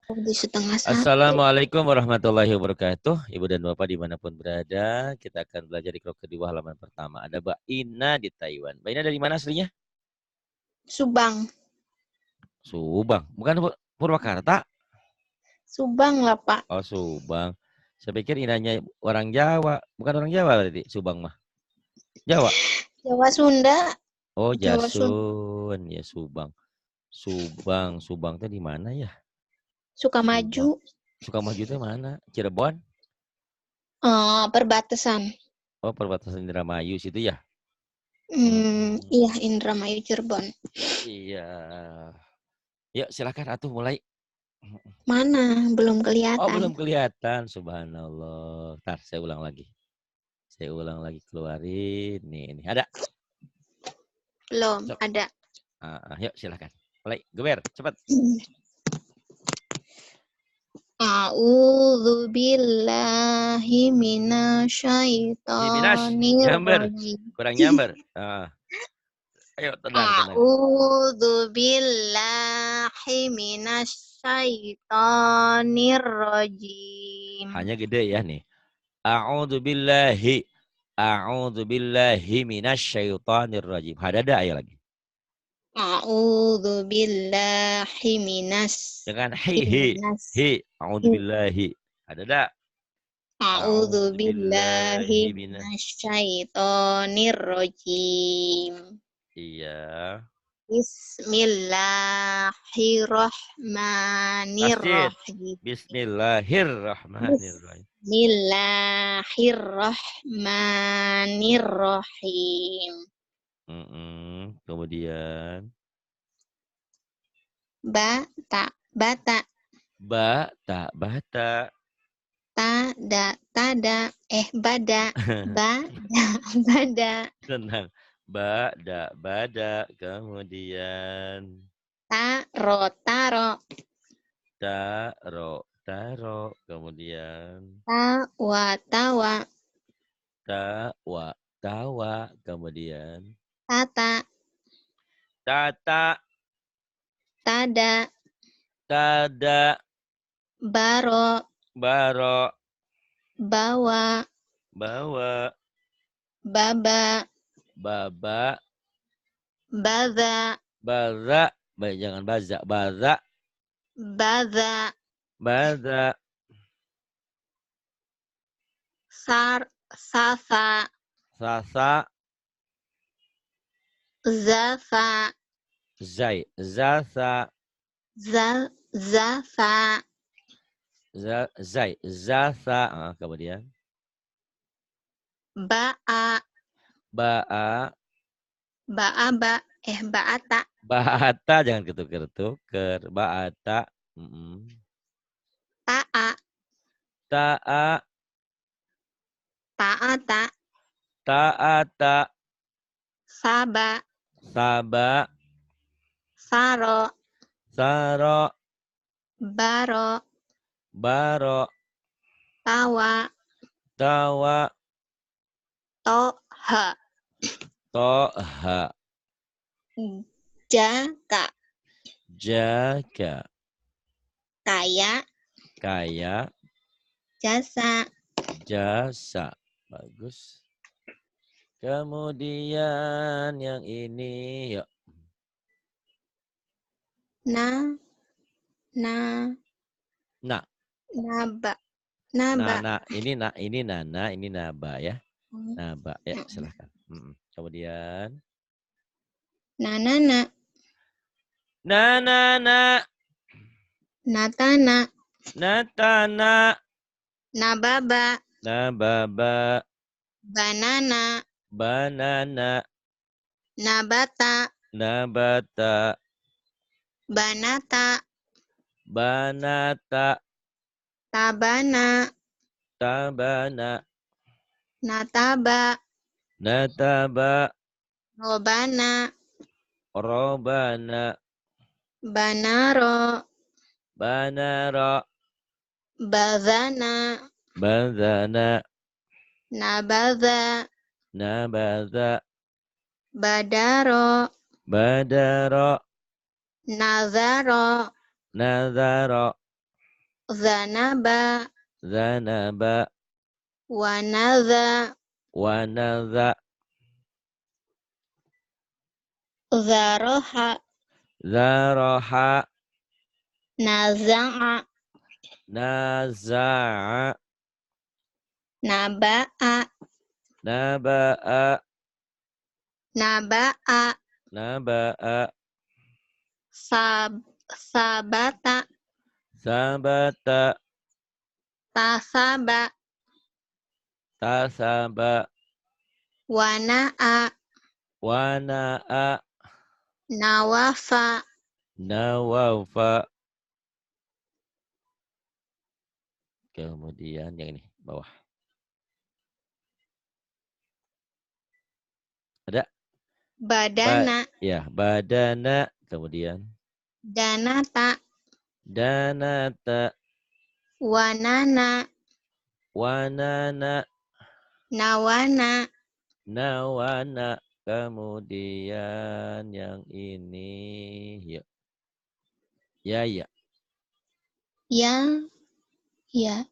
Di setengah satu. Assalamualaikum warahmatullahi wabarakatuh. Ibu dan Bapak dimanapun berada, kita akan belajar di kelompok kedua halaman pertama. Ada Mbak Ina di Taiwan. Mbak Ina dari mana aslinya? Subang. Subang. Bukan Purwakarta? Subang lah, Pak. Oh, Subang. Saya pikir Inanya orang Jawa. Bukan orang Jawa berarti, Subang mah. Jawa? Jawa Sunda. Oh, Jawa Sunda. Jasun. Ya, Subang. Subang. Subang itu di mana ya? Subang. Sukamaju. Sukamaju itu mana? Cirebon? Perbatasan. Oh, perbatasan Indramayu situ ya? Iya, Indramayu Cirebon. Iya. Yuk silakan atuh mulai. Mana? Belum Oh belum kelihatan. kelihatan. Subhanallah. Ntar saya ulang lagi. Saya ulang lagi keluarin. Nih ada. Belum Cok. ada. Yuk silakan. Mulai. Geber. Cepat. A'udzu billahi Minas. minasyaitonir Nyamber. rajim. Kurang nyamber. Ayo tenang tenang. A'udzu billahi minasyaitonir rajim. Hanya gede ya nih. A'udzu billahi. A'udzu billahi minasyaitonir rajim. Ada ayo lagi. A'udzu billahi Dengan hi. A'udzu billahi. Ada. A'udzu A'udzu billahi billahi minasyaitonir rajim. Iya. Masjid. Bismillahirrahmanirrahim. Bismillahirrahmanirrahim. Bismillahirrahmanirrahim. Kemudian Bata. bata. Bata. Bada. Bada. Tenang. Bada. Kemudian Taro. taro. Kemudian Tawa. tawa. Kemudian Tata. tata. Tada. Baro. Baro. Bawa. Baba. Baba. Baza. Baik, jangan baza. Baza. Sasa. Sasa. Zafa. Zasa. Zafa. Zasa. Kemudian Ba'a. ba'a. Ba'ata. Ba'ata jangan ketukar. Ba'ata. Ta'a. Ta'a. Ta'ata. Ta'ata. Saba. Saba. Saro. Saro. Baro. Tawa. Tawa. Toha. Toha. Jaka. Jaka. Kaya. Jasa. Bagus. Kemudian yang ini yuk. Naba. Ini Nana, ini Naba ya. Naba ya, silahkan. Kemudian Nanana. Natana. Nababa. Nababa. Banana. Nabata. Banata. Tabana. Nataba. Robana. Banaro. Bazana. Nabaza. Badaro. Nazaro. Zanaba. Zanaba. Wanadha. Wanadha. Zaroha. Zaraha. Naza'a. Naza'a. Naba'a. Naba'a. Naba'a. Naba'a. Sabata. Sabata. Tasaba. Tasaba. Wana'a. Wana'a. Nawafa. Nawafa. Kemudian yang ini bawah. Ada? Badana. Ya, badana. Kemudian Danata. danata. Wanana. Wanana. Nawana. Nawana. Kemudian yang ini. Ya. Ya, ya. Ya. Ya.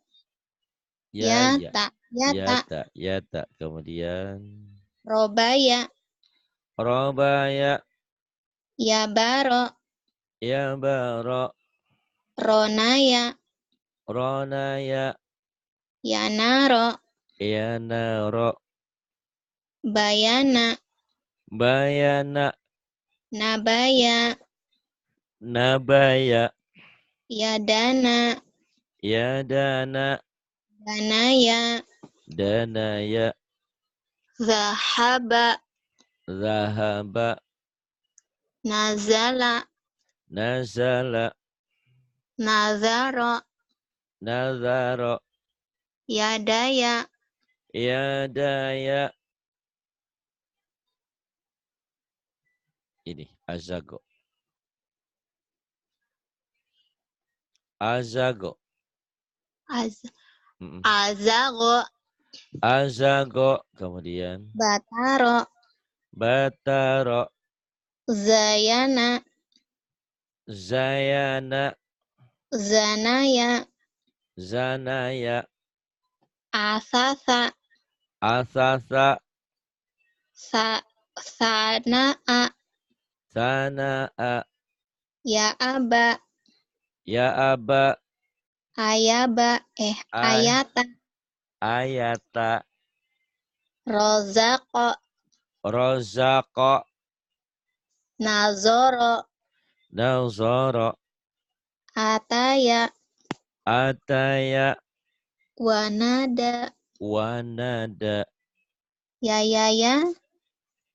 Ya, ya. Yata. Yata. Yata. Yata. Kemudian. Robaya. Robaya. Yabaro. Yabaro. Ronaya. Ronaya. Yanaro. Yanaro. Bayana. Bayana. Nabaya. Nabaya. Yadana. Yadana. Danaya. Danaya. Zahaba. Zahaba. Nazala. Nazala. Nazaro. Nazaro. Yadaya. Yadaya. Ini azago. Azago. Azago. Azago. Kemudian Bataro. bataro. Zayana. Zayana. Zanaya. Zanaya. Asasa. Asasa. Sanaa. Sanaa. Yaaba. Yaaba. Ayaba. Ayata. Ayata. Rozako. Rozako. Nazoro. Nazoro. Ataya. Ataya. Wanada. Wanada. Yayaya.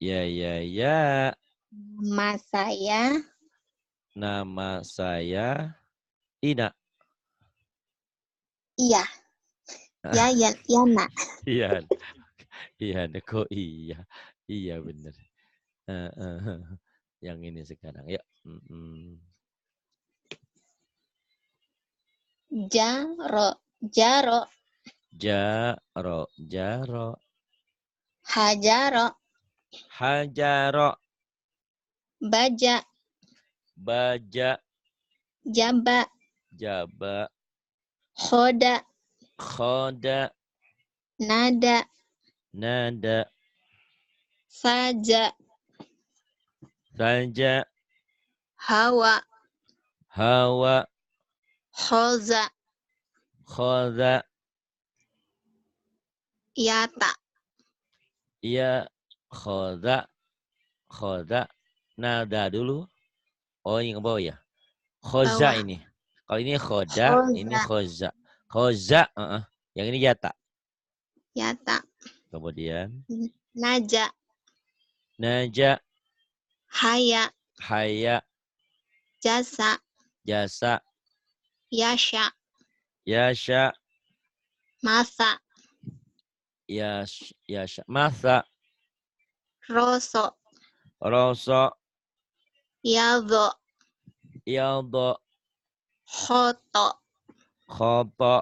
Ya, ya, ya. Nama saya. Nama saya Ina. Iya. Yayan. Yana. Iya. Iya, kok iya. Iya bener. Yang ini sekarang. Yuk. Jaro. Jaro. Jaro. Jaro. Hajaro. Hajaro. Baja. Baja. Jaba. Jaba. Khoda. Khoda. Nada. Nada. Saja. Saja. Hawa. Hawa. Khoza. Khoda. Yata. Ya. Khoda. Khoda. Nada dulu. Oh, ini ke bawah ya. Khoza Bawah. ini. Kalau ini khoda, ini Khoza. khoza. Khoza. Yang ini yata. Yata. Kemudian. Naja. Naja. Haya. Haya. Jasa. Jasa. Yasha. Yasha. Masa. Yasha. Masa. Roso. Roso. Yadho. Yaldo. Khoto. Khoto.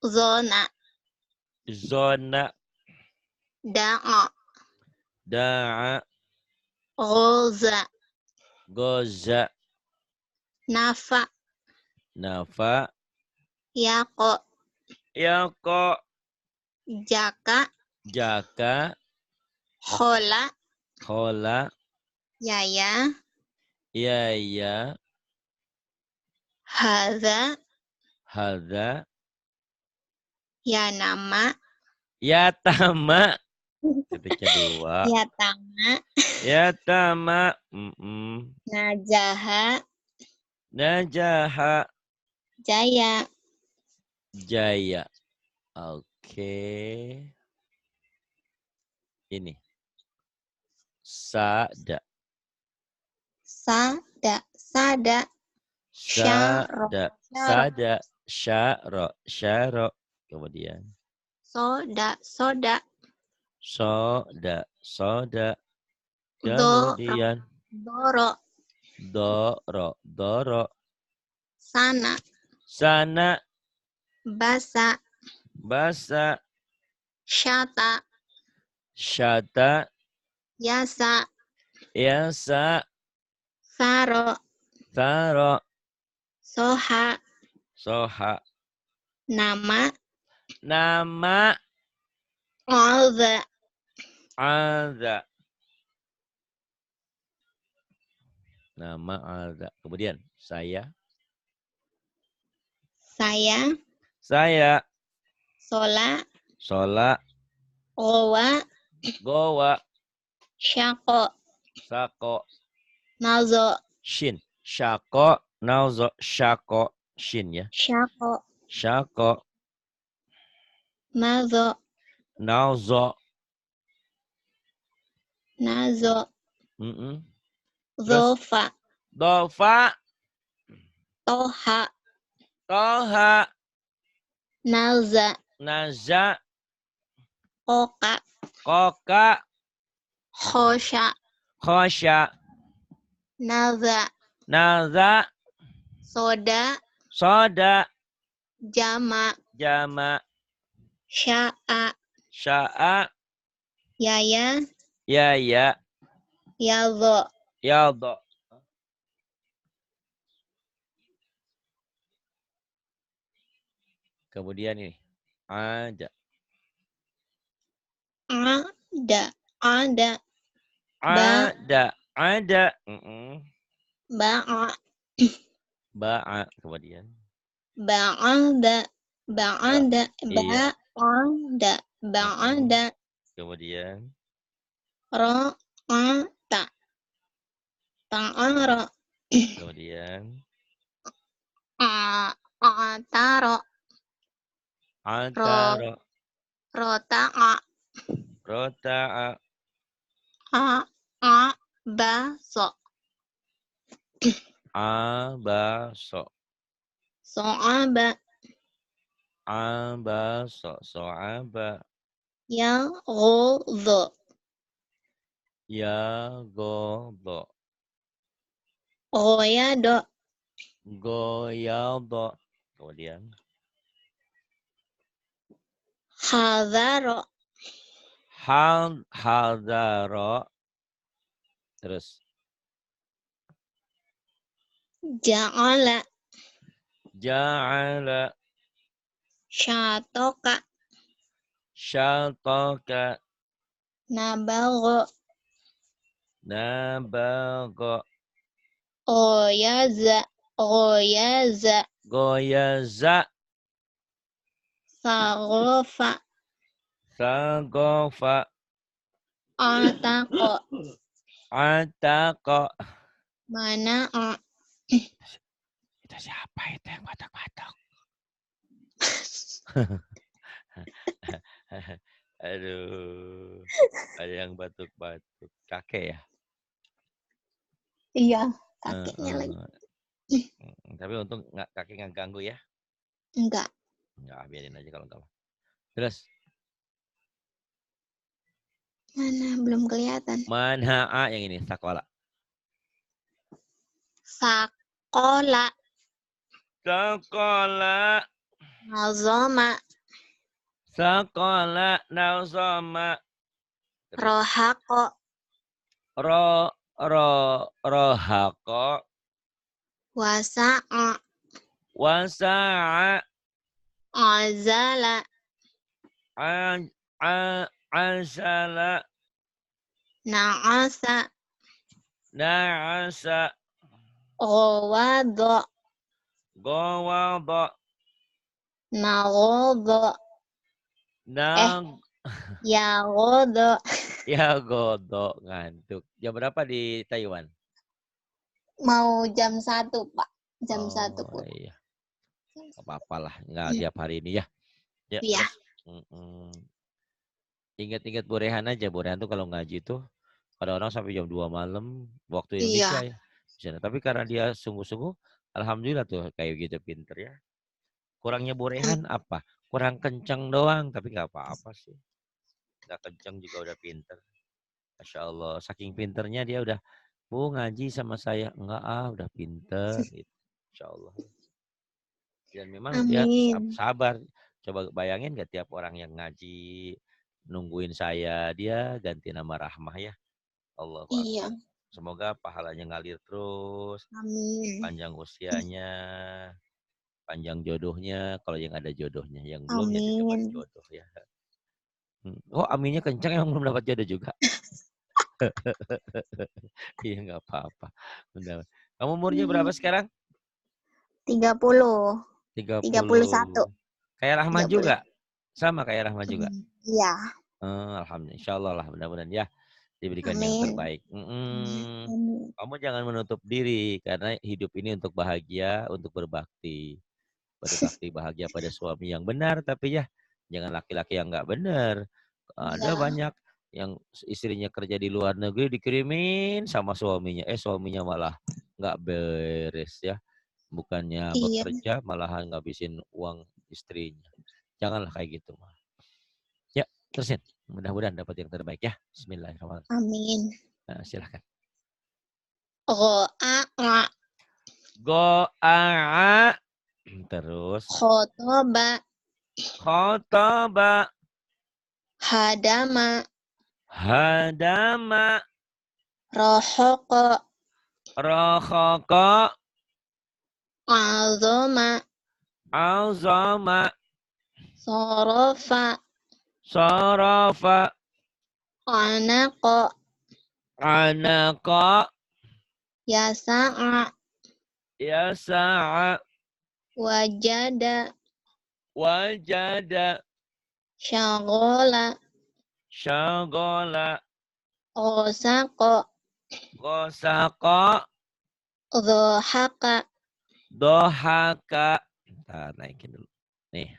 Zona. Zona. Da'a. Da'a. Ghoza. Goza. Nafa. Nafa. Yako. Yako. Jaka. Jaka. Khola. Khola. Yaya. Yaya. Hadza. Hadza. Yanama. Yatama. Titiknya 2. Yatama. Yatama. Najaha. Najaha. Jaya. Jaya. Oke. Ini. Sada. Sada. Sada. Syaro. Sada. Sada. Syaro. Syaro. Kemudian. Soda. Soda. Soda. Soda. Doro. Kemudian. Doro. Doro. Doro. Sana. Sana. Basa. Basa. Syata. Syata. Yasa. Yasa. Saro. Taro. Soha. Soha. Nama. Nama. Alza. Alza. Nama Alza. Kemudian saya. Saya. Saya. Sola. Sola. Owa. Gowa. Syako. Sako. Nazo. Shin. Syako. Nauzo. Syako. Shin ya. Syako. Syako. Nazo. Nauzo. Nazo. Terus. Zofa. Dofa. Toha. Toha. Naza. Naza. Koka. Koka. Khosya. Khosya. Naza. Naza. Soda. Soda. Jama. Jama. Sya'a. Sya'a. Yaya. Yaya. Yadho. Yadho. Kemudian ini. Ada. Ada. Ada. Ada. Ada. Ba'a. Ba'a. Kemudian. Ba'ada. Ba'ada. Iya. Ba'ada. Ba'ada. Kemudian. Ra'ata. Ta'ara. Kemudian. A'ataro. Antaro. Rota'a. Rota'a. Baso. Abaso. So'aba. Abaso. So'aba. Yaghudhu. Yagodo. Ghoyado. Goyado. Kemudian. Hadharo. Hadaro. Terus. Ja'ala. Ja'ala. Syatoka. Syatoka. Nabagho. Nabago. Ghoyaza. Ghoyaza. Goyaza. Saghofa. Sagofa. Ataqo. Atako. Mana'a. Itu siapa itu yang batak-batak? Aduh. Ada yang batuk-batuk. Kakek ya? Iya, kakeknya lagi. Tapi untung kakek nggak ganggu ya? Enggak. Enggak, biarin aja kalau enggak. Terus. Mana belum kelihatan. Manha'a yang ini, sakola. Sakola. Sakola. Nazoma. Sakola. Nazoma. Rohako. Rohako. Wasa'a. Wasa'a. Azala. Asala. Na'asa. Na'asa. Ghawada. Gawada. Naghada. Yaghada. Ya godok ngantuk. Jam berapa di Taiwan? Mau jam 1, Pak. Jam 1 Oh pun. iya, nggak apa-apa lah, nggak tiap hari ini ya. Ya Iya. terus ingat-ingat Bu Rehan aja. Bu Rehan tuh kalau ngaji tuh kadang-kadang sampai jam 2 malam waktu Indonesia Iya. ya. Misalnya. Tapi karena dia sungguh-sungguh, alhamdulillah tuh kayak gitu pinter ya. Kurangnya Bu Rehan apa? Kurang kencang doang, tapi nggak apa-apa sih. Nggak kencang juga udah pinter. Masya Allah, saking pinternya dia udah, Bu ngaji sama saya. Enggak udah pinter. Gitu. Insya Allah. Dan memang dia Amin. sabar. Coba bayangin gak tiap orang yang ngaji, nungguin saya, dia ganti nama Rahmah ya. Allahu Iya. Akbar. Semoga pahalanya ngalir terus, Amin. panjang usianya, panjang jodohnya, kalau yang ada jodohnya. Yang belum ya dapat Amin. jodoh ya. Oh aminnya kencang emang belum dapat jodoh juga. Iya nggak apa-apa. Kamu umurnya berapa sekarang? 30. 31. 30. Kayak Rahmah 30. juga? Sama kayak Rahmah juga? Iya. Alhamdulillah. Insya Allah lah mudah-mudahan ya diberikan yang Amin. terbaik. Amin. Kamu jangan menutup diri karena hidup ini untuk bahagia, untuk berbakti. Berbakti bahagia pada suami yang benar, tapi ya jangan laki-laki yang nggak benar. Ada Iya. banyak yang istrinya kerja di luar negeri dikirimin sama suaminya. Suaminya malah nggak beres ya. Bukannya Iya. bekerja malahan ngabisin uang istrinya. Janganlah kayak gitu. Ya, terusin. Mudah-mudahan dapat yang terbaik ya. Bismillahirrahmanirrahim. Amin. Nah, silakan. Go'a. Go'a. Terus. Khotoba. Khotoba. Hadama. Hadama. Rohoko. Rohoko. Azoma. Azama. Sorofa. Sarafa. Anako. Anaka. Yasa'a. Yasa'a. Wajada. Wajada. Syagola. Syagola. Osako. Gosaka. Dhohaka. Dohaka. Ntar naikin dulu. Nih.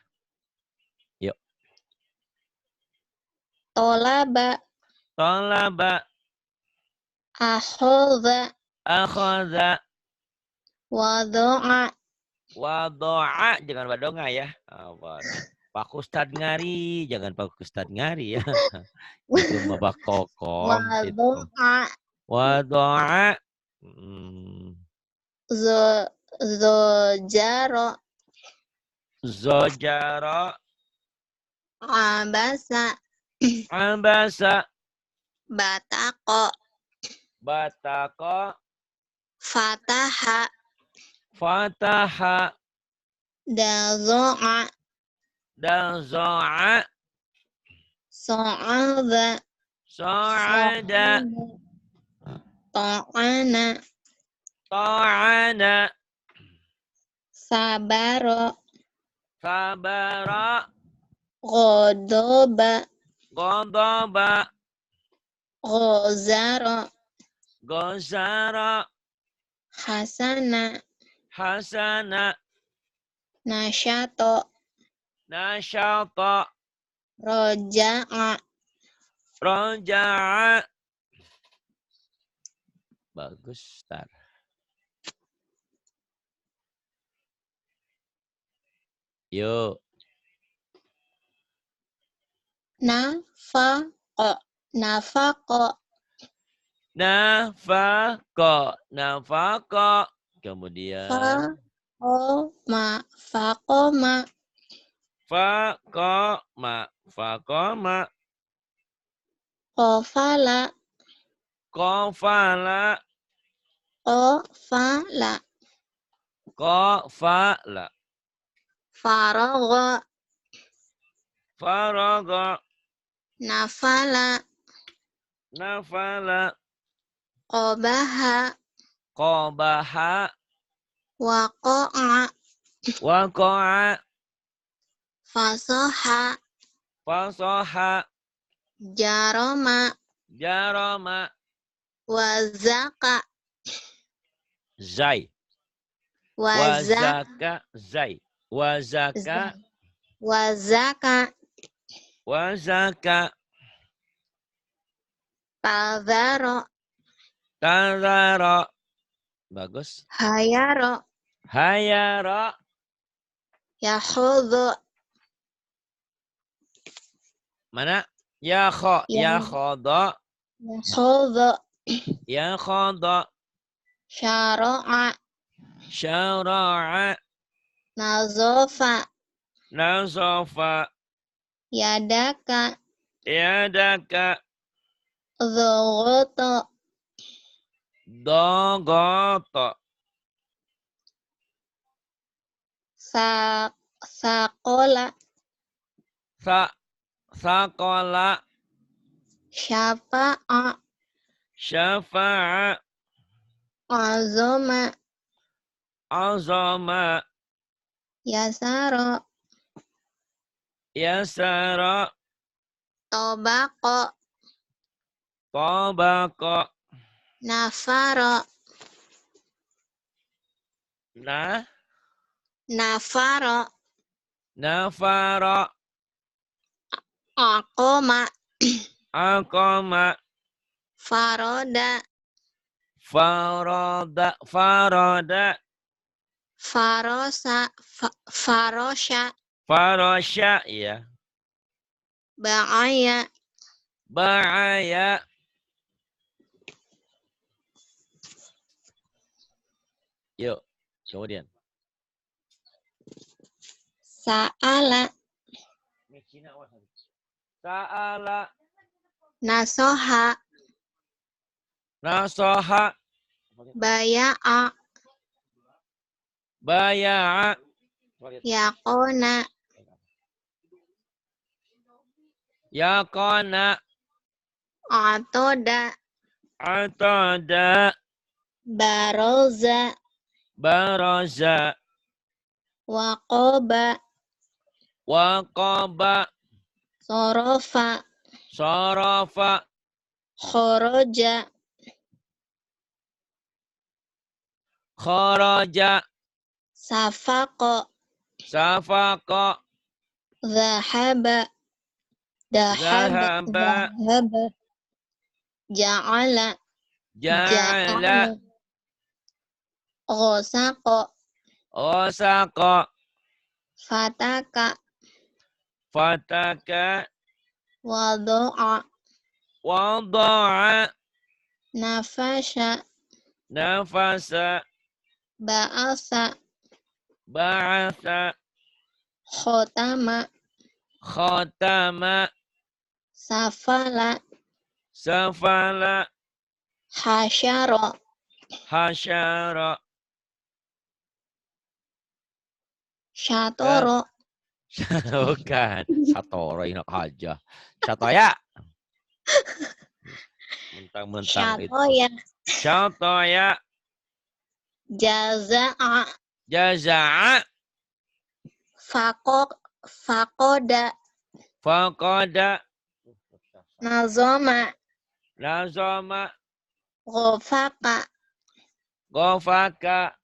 Yuk. Tolaba. Tolaba. Akhoda. Akhoda. Wado'a. Wado'a. Jangan wadonga ya. Pak Ustad ngari. Jangan Pak Ustad ngari ya. Itu mah Pak Kokom. Wado'a. Wado'a. Zojaro. Zojaro. Abasa. Ambasa. Batako. Batako. Fataha. Fataha. Dazo'a. Dazo'a. So'ada. So'ada. To'ana. To'ana. Sabaro. Sabara. Godoba. Godoba. Gozaro. Gozara. Hasana. Hasana. Nasyato. Nasyata. Roja'a. Roja'a. Bagus, Tar. Yuk. Nafako. Nafako. Nafako. Nafako. Kemudian. Fakoma. Fakoma. Fakoma. Fakoma. Kofala. Kofala. Kofala. Qafala. Faragha. Faraga. Nafala. Nafala. Qabaha. Qabaha. Waqa'a. Waqa'a. Fasaha. Fasaha. Jarama. Jarama. Wazaqa. Zai. Wazak. Wazaka. Zai. Wazaka. Wazaka. Wazaka. Tadhara. Tadara. Bagus. Hayara. Hayara. Yahudhu. Mana? Ya kho. Ya khoda. Yahudhu. Ya khoda. Syara'a. Syara'a. Nazofa. Nazofa. Yadaka. Yadaka. Dhughta. Dogota. Sakola. Sakola. Syafa'a. Syafa'a. Azoma. Azama. Yasara. Yasara. Tobako. Tobako. Nafara. Nafara. Nafara. Aqoma. Aqama. Faroda. Farada. Farada. Farosa. Farosha. Farasya. Ya. Ba'aya. Ba'aya. Yuk. Kemudian. Sa'ala. Sa'ala. Nasoha. Nasoha. Baya'a. Baya'a. Yaqona. Yaqana. Atoda. Atada. Baroza. Baraza. Waqoba. Waqaba. Sorofa. Sarafa. Khoroja. Kharaja. Safako. Safaqa. Zahaba. Dahaba. Zahaba. Zahaba. Ja'ala. Ja'ala. Ja'ala. Ghosako. Osaqa. Fataka. Fataka. Wadu'a. Wada'a. Nafasha. Nafasa. Ba'asa. Ba'atha. Khotama. Khatama. Safala. Safala. Hasyara. Hasyara. Syatoro. Bukan. Satoro enak aja. Satoya. Mentang-mentang itu. Syatoya. Syatoya. Jaza'a. Jaza'a. Fakoda. Faqada. Nazoma. Lazama. Ghofaka. Ghafaka.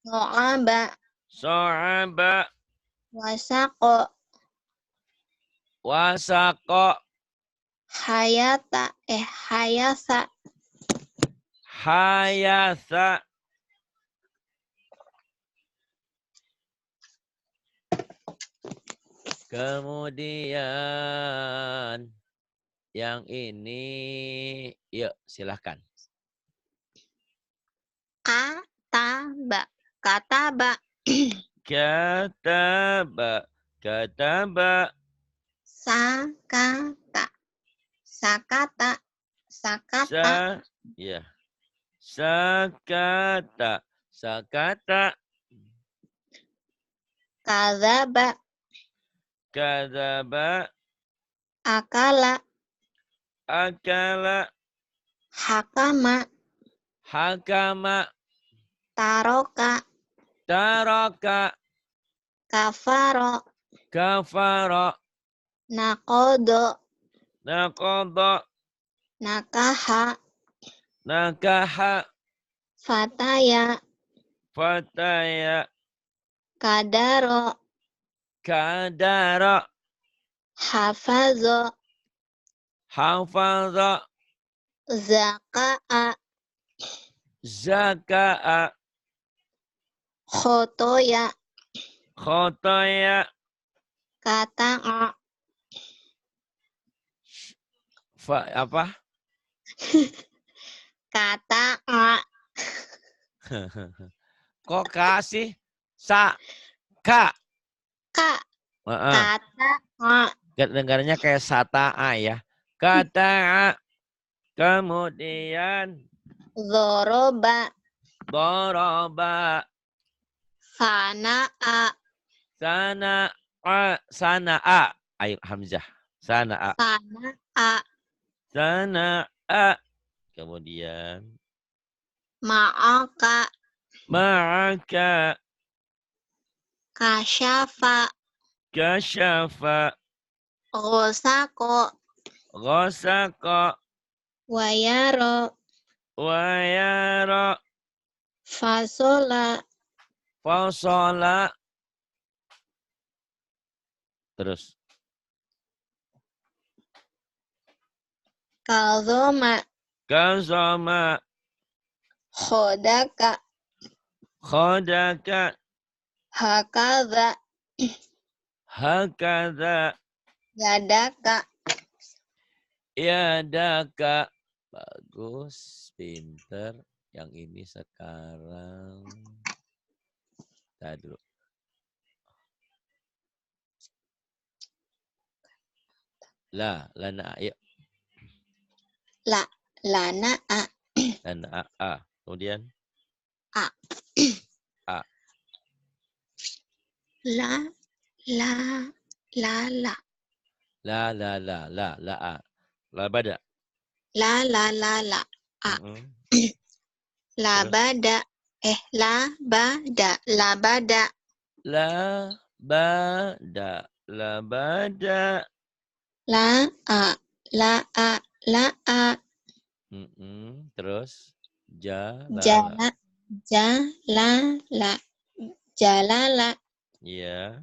Go'aba. So'aba. Wasako. Wasaqa. Hayata. Hayasa. Hayatha. Kemudian yang ini, yuk silahkan. Kataba. Kataba. Kataba. Kataba. Sakata. Sakata. Sakata. Ya. Sakata. Sakata. Kadzaba. Kadzaba. Akala. Akala. Hakama. Hakama. Taroka. Taraka. Kafaro. Kafara. Nakodo. Naqada. Nakaha. Nakaha. Fataya. Fataya. Kadaro. Kadara. Hafazo. Hafaza. Zaka'a. Zaka'a. Khotoya. Khotaya. Kata'a. Apa? Kata'a. Kok kasih? Ka. Ka. Heeh. Kata'a. Dengarnya kayak sata'a ya. Kata'a. Kemudian Zoroba. doroba. Sana'a. Sana'a. Sana'a. Ayo Hamzah. Sana'a. Sana'a. Sana'a. Kemudian Ma'aka. ma'aka. Kasyafa. Kasyafa. Ghosako. Ghasaka. Wayaro. Wayara. Fasola. Fasala. Terus. Kazoma. Kazama. Khodaka. Khodaka. Hakaza. Hakadha. Yadaka. Yadaka. Bagus. Pinter. Yang ini sekarang. Tadi dulu. Lana. Ayo. Lana'a. Lana. A. Kemudian. A. A. La. La. Labada. La. A. Labada. Labada. Labada. Labada. La. Terus. Jala. Jalala. Iya.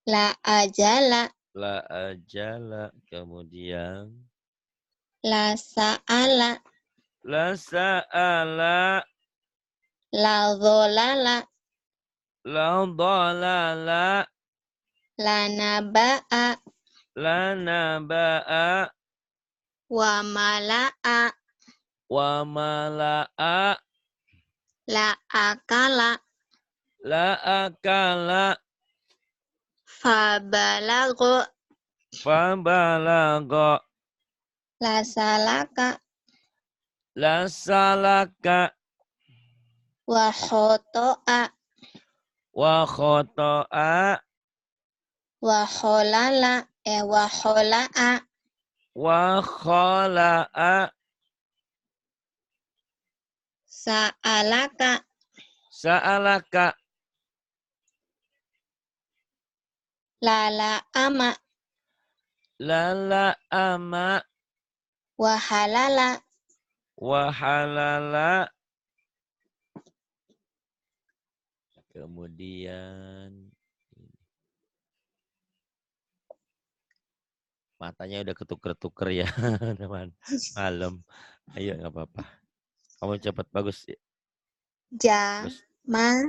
La ajala. La ajala. Kemudian. La sa'ala. La sa'ala. La dholala. La dhalala. La naba'a. La naba'a. Wa mala'a. Wa mala'a. La akala. La akala. Fabalago. Fabalaga. La salaka. La salaka. Wa khoto'a. Wa khoto'a. Wa kholala. Wa khola'a. Wa khola'a. Sa'alaka. Sa'alaka. La ama. La ama. Wa halala. Wa halala. Kemudian matanya udah ketuker-tuker ya teman. Malam. Ayo nggak apa-apa. Kamu cepat bagus. Jama'a.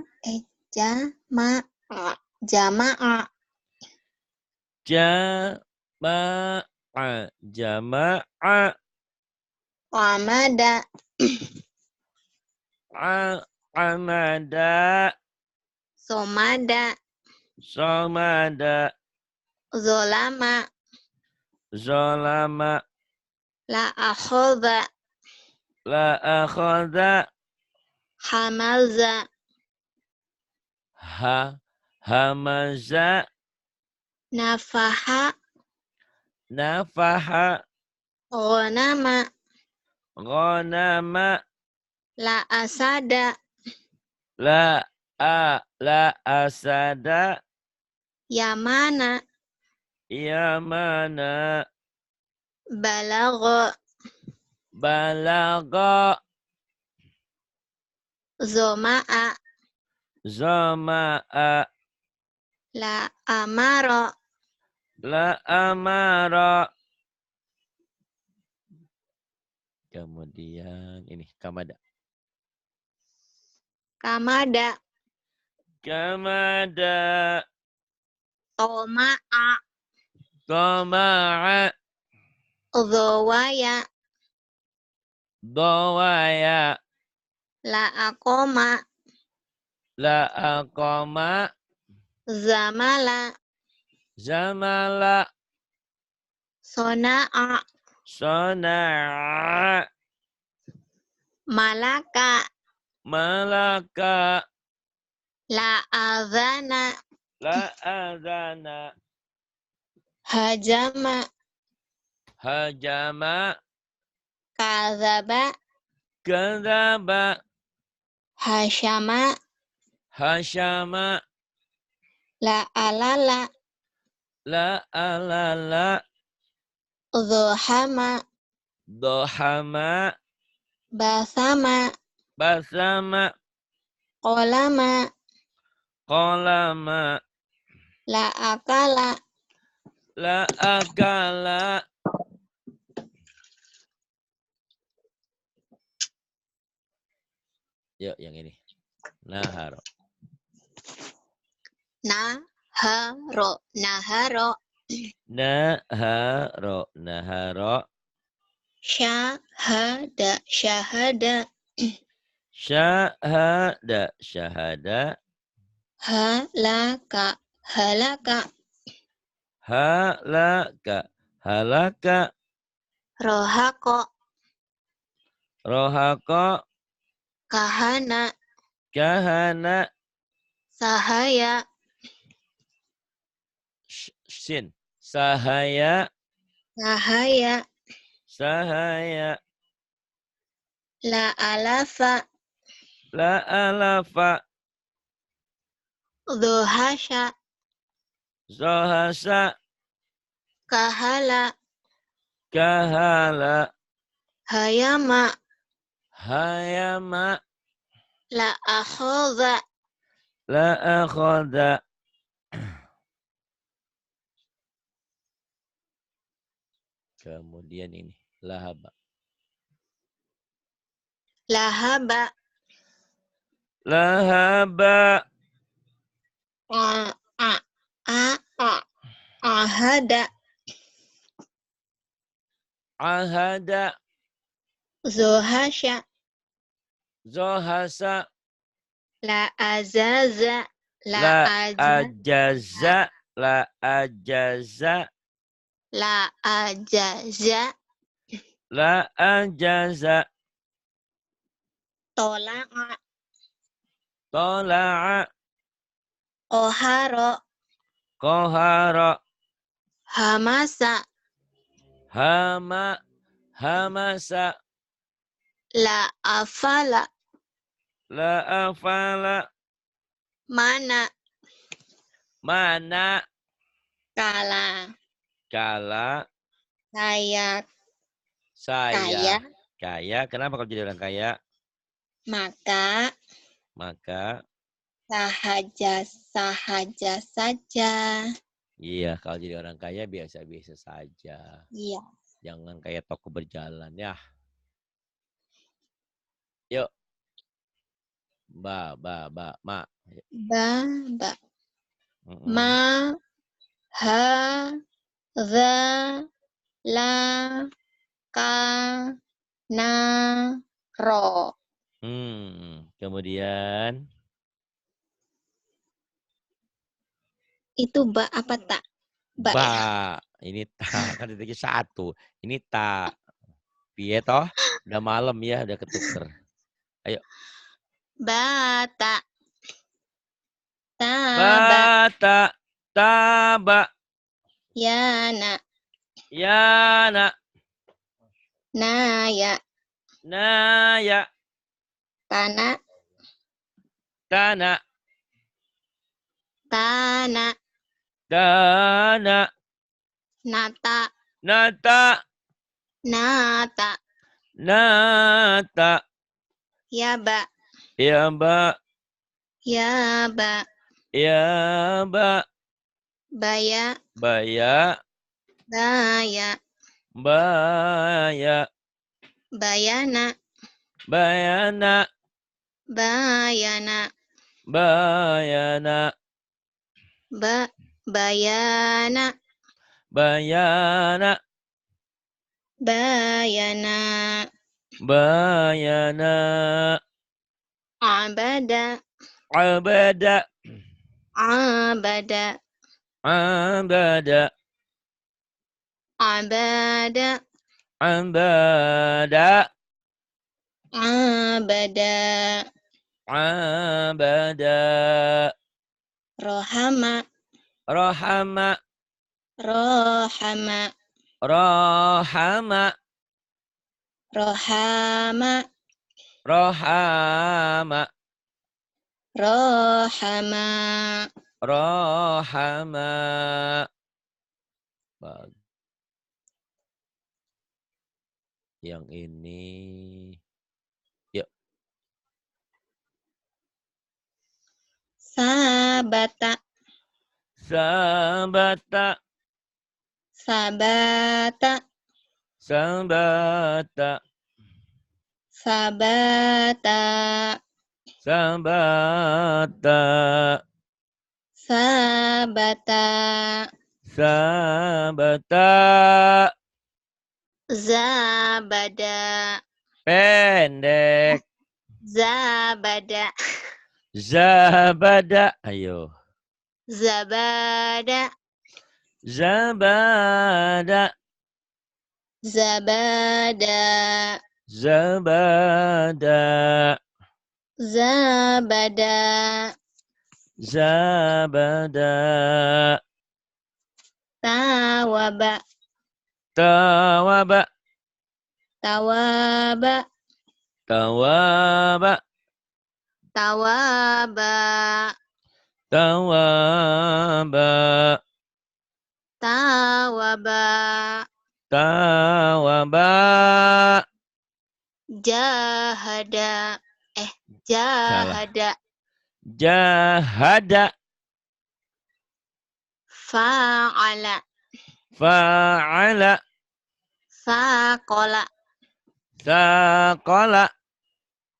Jama'a. Jama'a. Amada. Amada. Somada. Somada. Zolama. Zolama. La akhoda. La akhadha. Hamaza. hamaza, nafaha, nafaha, ghanama, ghanama, la asada, la asada, yamana, yamana, balagha, balagha, zoma'a, zama'a, la amara, la amara. Kemudian ini kamada. kamada, Kamada, toma'a, tama'a, dhawaya, dawaya, la aqoma, la aqama, zamala, zamala, sona'a, sana'a, malaka, malaka, la adhana, la adana, hajama, hajama, kadzaba, kadzaba, hasyama, hasyama, la alala, la alala, dhohama, dohama, basama, basama, kolama, kolama, la akala, la akala. Yuk yang ini. Naharo. naharo, naharo, Naharo. Naharo. syahada, syahada, Syahada. Syahada. halaka, halaka, Halaka. Halaka. rohako, Rohako. kahana, Kahana. sahaya, Sin. Sahaya. sahaya, Sahaya. la alafa, La alafa. dhohasya, Zohasa. kahala, Kahala. hayama, Hayama. la akhodha, La akhoda. Kemudian ini. Lahaba. lahaba, Lahaba. a, a, a, ahada, Ahada. zohasya, Zohasa. la azaza, la La ajaza, ajaza. La ajaza. la ajaza, La ajaza. tola'a, Tola'a. oharo, Kohara. hamasa, Hama. Hamasa. la afala, La afala. mana, Mana. kala, Kala. kaya, Saya. kaya, Kaya. Kenapa kalau jadi orang kaya? maka, Maka. sahaja, sahaja saja. Iya. Kalau jadi orang kaya biasa-biasa saja. Iya. Jangan kayak toko berjalan ya. Yuk. Ma. Ba, ba, Mm-mm. ma, ha, za, la, ka, na, ro. Kemudian. Itu ba apa tak? Ba, Ba. ya? Ini ta. Kan itu satu. Ini ta. Piye toh? Udah malam ya. Udah ketuker. Ayo. Bata, Taba. Bata. Taba. Yana. Yana. Naya. Naya. Tana. Tana. Tana. Dana. Nata. Nata. Nata. Nata. Yaba. Yaba. Yaba. Yaba. Baya. Baya. Baya. Baya. Bayana. Bayana. Bayana. Bayana. Bayana. Bayana. Bayana. Bayana. Abada. Abada. Abada. Abada. Abada. Abada. Abada. Abada. Rohama. Rahama. Rohama. Rahama. Rohama. Rahama. Rohama. Rahama. Bagus. Yang ini. Yuk. Sabata. Sabata. Sabata. Sabata. Sabata. Sabata. Sabata. Sabata. Zabada. Pendek. Zabada. Zabada. Ayo. Zabada. Zabada. Zabada. Zabada. Zabada. Zabada. Tawaba. Tawaba. Tawaba. Tawaba. Tawaba. Tawaba. Tawaba. Tawaba. Jahada. Salah. Jahada. Jahada. Fa'ala. Fa'ala. Faqala. Saqala.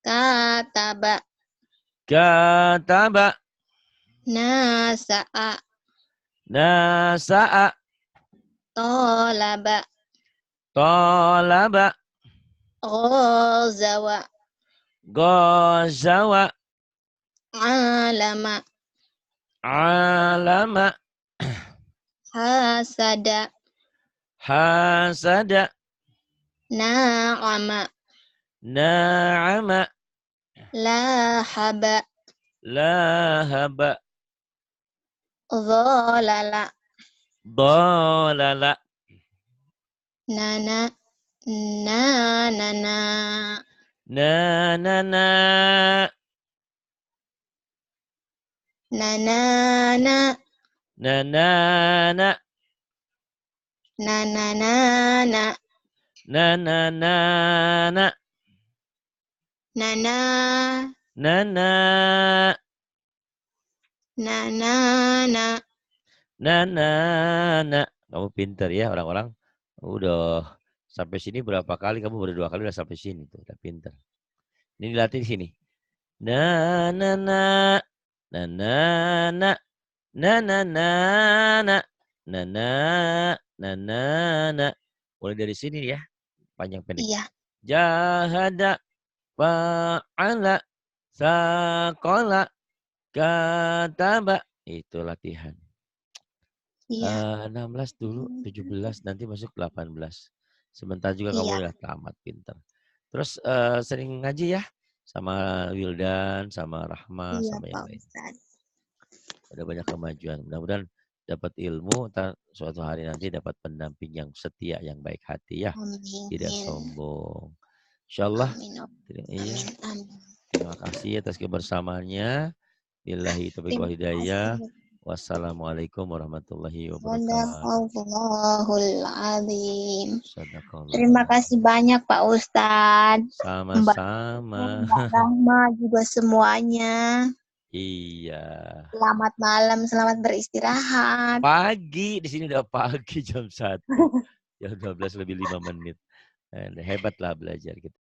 Kataba. Kataba. Nasa'a. Nasa'a. Tolaba. Talaba. Ghazawa. Ghazawa. Alama. Alama. Hasada. Hasada. Na'ama. Na'ama. Lahaba. Lahaba. Dhalala. Dalala. Nana. Nanana. Nanana. Nanana. Nanana. Nananana. Nanana. Nana. Nana. Nanana. Nana. Kamu pinter ya orang-orang. Udah sampai sini berapa kali? Kamu baru 2 kali udah sampai sini tuh. Udah pinter. Ini dilatih di sini. Na na na na na na na na na na na na na na. Mulai dari sini ya, panjang pendek. Iya. Jahada fa'ala saqala kataba. Itu latihan. Iya. 16 dulu, 17 nanti masuk 18. Sebentar juga kamu Iya. udah tamat pinter. Terus sering ngaji ya sama Wildan, sama Rahma, Iya, sama yang Pak lain. Ustadz. Ada banyak kemajuan. Mudah-mudahan dapat ilmu, suatu hari nanti dapat pendamping yang setia, yang baik hati ya. Tidak Amin. sombong. Insyaallah. Amin. Iya. Amin. Amin. Terima kasih atas kebersamaannya. Billahi taufiq wal Terima hidayah. kasih. Wassalamualaikum warahmatullahi wabarakatuh. Sadaqallahul azim. Terima Sadaqallah. kasih banyak Pak Ustadz. Mbak Sama-sama. Mbak Rahma juga semuanya. Iya. Selamat malam, selamat beristirahat. Pagi, di sini udah pagi jam 1. Jam 12 lebih 5 menit. Hebatlah belajar kita.